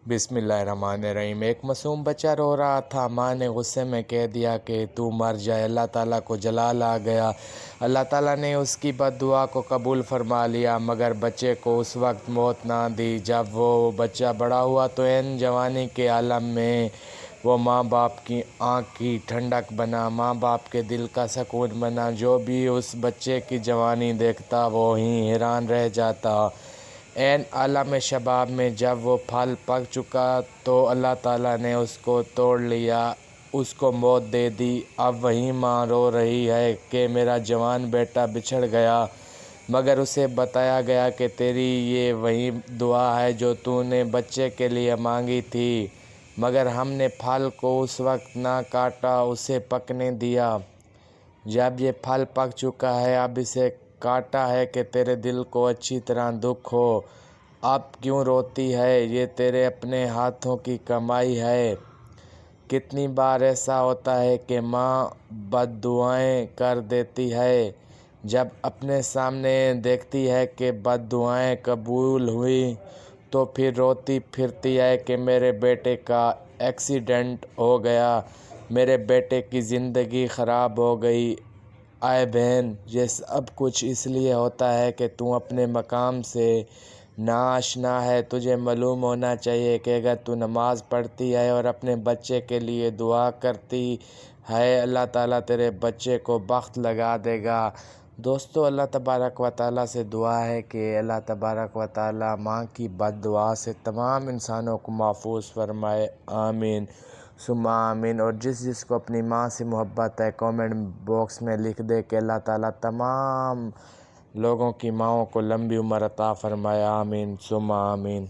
बिस्मिल्लाहिर्रहमानिर्रहीम। एक मासूम बच्चा रो रहा था। माँ ने गुस्से में कह दिया कि तू मर जाए। अल्लाह ताला को जलाल आ गया। अल्लाह ताला ने उसकी बद्दुआ को कबूल फरमा लिया, मगर बच्चे को उस वक्त मौत ना दी। जब वो बच्चा बड़ा हुआ तो ऐन जवानी के आलम में वो माँ बाप की आँख की ठंडक बना, माँ बाप के दिल का सुकून बना। जो भी उस बच्चे की जवानी देखता वो ही हैरान रह जाता। ऐन आलम शबाब में जब वो फल पक चुका तो अल्लाह ताला ने उसको तोड़ लिया, उसको मौत दे दी। अब वही माँ रो रही है कि मेरा जवान बेटा बिछड़ गया, मगर उसे बताया गया कि तेरी ये वही दुआ है जो तूने बच्चे के लिए मांगी थी, मगर हमने फल को उस वक्त ना काटा, उसे पकने दिया। जब ये फल पक चुका है अब इसे काटा है कि तेरे दिल को अच्छी तरह दुख हो। अब क्यों रोती है? ये तेरे अपने हाथों की कमाई है। कितनी बार ऐसा होता है कि माँ बद्दुआएं कर देती है, जब अपने सामने देखती है कि बद्दुआएं कबूल हुई तो फिर रोती फिरती है कि मेरे बेटे का एक्सीडेंट हो गया, मेरे बेटे की ज़िंदगी ख़राब हो गई। आए बहन, ये सब कुछ इसलिए होता है कि तू अपने मकाम से नाआशना है। तुझे मालूम होना चाहिए कि अगर तू नमाज़ पढ़ती है और अपने बच्चे के लिए दुआ करती है, अल्लाह ताला तेरे बच्चे को बख्त लगा देगा। दोस्तों, अल्लाह तबारक व ताला से दुआ है कि अल्लाह तबारक व ताला माँ की बद्दुआ से तमाम इंसानों को महफूज फरमाए। आमीन सुम्मा आमीन। और जिसको अपनी माँ से मोहब्बत है कमेंट बॉक्स में लिख दे कि अल्लाह ताला तमाम लोगों की माँओं को लंबी उम्र अता फरमाए। आमीन सुम्मा आमीन।